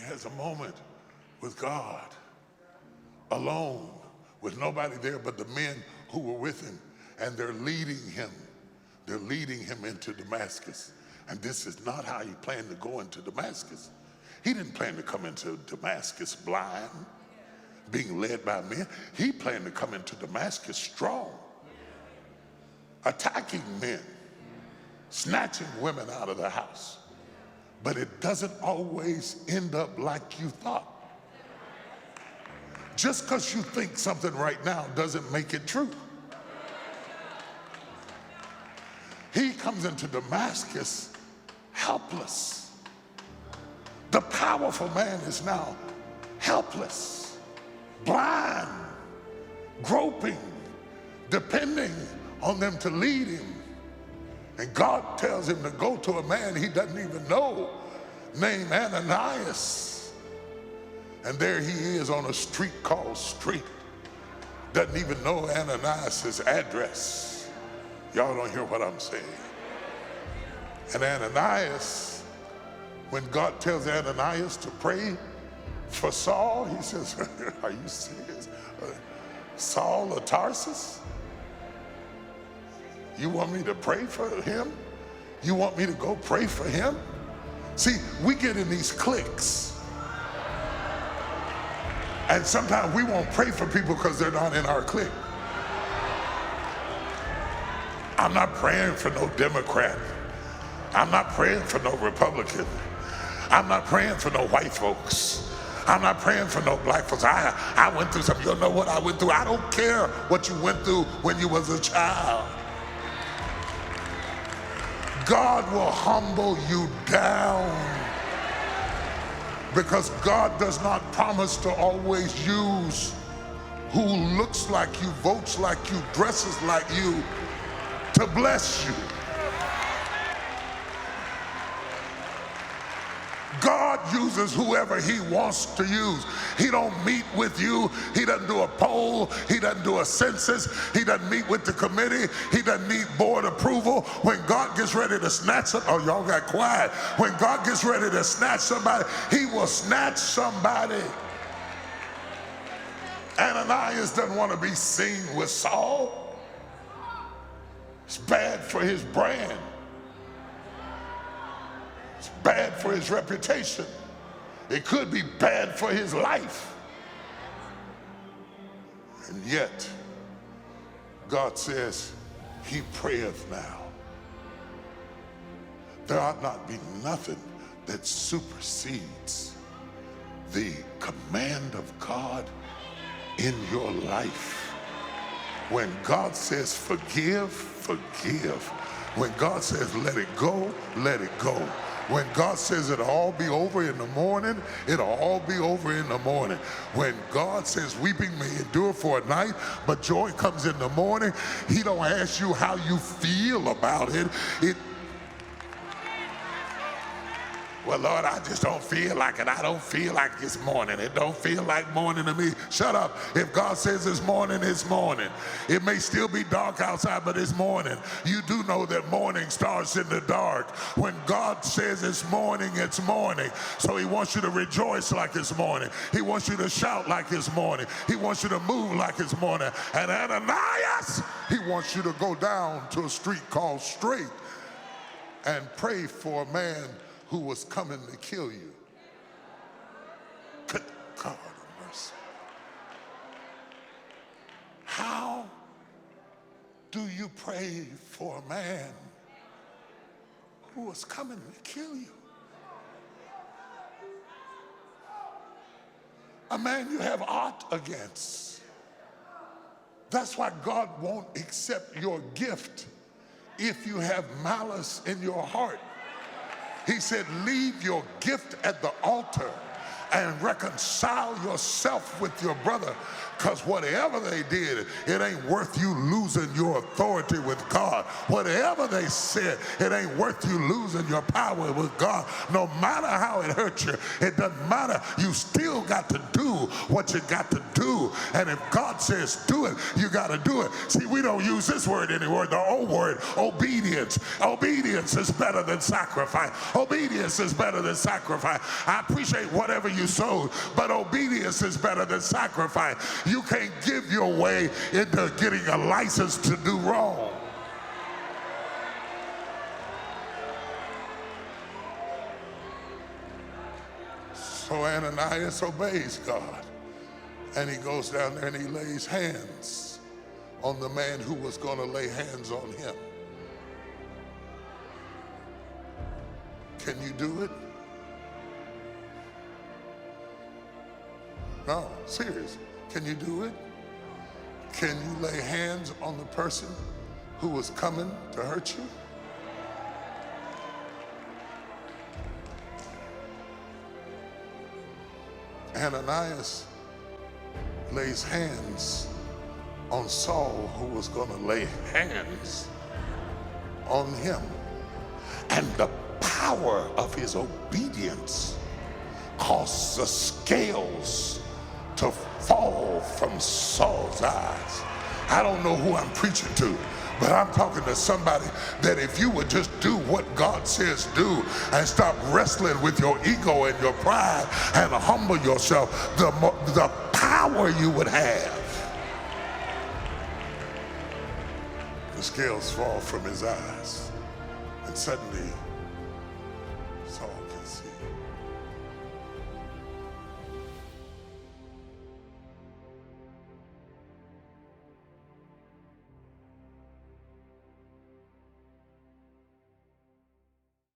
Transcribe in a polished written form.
has a moment with God, alone, with nobody there but the men who were with him, and they're leading him. They're leading him into Damascus. And this is not how he planned to go into Damascus. He didn't plan to come into Damascus blind, being led by men. He planned to come into Damascus strong, attacking men, snatching women out of the house. But it doesn't always end up like you thought. Just because you think something right now doesn't make it true. He comes into Damascus helpless. The powerful man is now helpless, blind, groping, depending on them to lead him. And God tells him to go to a man he doesn't even know, named Ananias. And there he is on a street called Street. Doesn't even know Ananias' address. Y'all don't hear what I'm saying. And Ananias, when God tells Ananias to pray for Saul, he says, are you serious? Saul of Tarsus? You want me to pray for him? You want me to go pray for him? See, we get in these cliques. And sometimes we won't pray for people because they're not in our clique. I'm not praying for no Democrat. I'm not praying for no Republican. I'm not praying for no white folks. I'm not praying for no black folks. I went through something. You know what I went through? I don't care what you went through when you was a child. God will humble you down, because God does not promise to always use who looks like you, votes like you, dresses like you to bless you. God uses whoever he wants to use. He don't meet with you. He doesn't do a poll. He doesn't do a census. He doesn't meet with the committee. He doesn't need board approval. When God gets ready to snatch somebody, oh, y'all got quiet. When God gets ready to snatch somebody, he will snatch somebody. Ananias doesn't want to be seen with Saul. It's bad for his brand. It's bad for his reputation. It could be bad for his life. And yet, God says, he prayeth now. There ought not be nothing that supersedes the command of God in your life. When God says forgive, forgive. When God says let it go, let it go. When God says it'll all be over in the morning, it'll all be over in the morning. When God says weeping may endure for a night, but joy comes in the morning, he don't ask you how you feel about it. Well, Lord, I just don't feel like it. I don't feel like it's morning. It don't feel like morning to me. Shut up. If God says it's morning, it's morning. It may still be dark outside, but it's morning. You do know that morning starts in the dark. When God says it's morning, it's morning. So he wants you to rejoice like it's morning. He wants you to shout like it's morning. He wants you to move like it's morning. And Ananias, he wants you to go down to a street called Straight and pray for a man who was coming to kill you. Good God of mercy. How do you pray for a man who was coming to kill you? A man you have aught against. That's why God won't accept your gift if you have malice in your heart. He said, leave your gift at the altar and reconcile yourself with your brother, because whatever they did, it ain't worth you losing your authority with God. Whatever they said, it ain't worth you losing your power with God. No matter how it hurt you, it doesn't matter. You still got to do what you got to do. And if God says do it, you got to do it. See, we don't use this word anymore, the old word, obedience. Obedience is better than sacrifice. Obedience is better than sacrifice. I appreciate whatever you sowed, but obedience is better than sacrifice. You can't give your way into getting a license to do wrong. So Ananias obeys God, and he goes down there and he lays hands on the man who was going to lay hands on him. Can you do it? No, serious. Can you do it? Can you lay hands on the person who was coming to hurt you? Ananias lays hands on Saul, who was going to lay hands on him. And the power of his obedience caused the scales to fall from Saul's eyes. I don't know who I'm preaching to, but I'm talking to somebody that if you would just do what God says do and stop wrestling with your ego and your pride and humble yourself, the power you would have. The scales fall from his eyes, and suddenly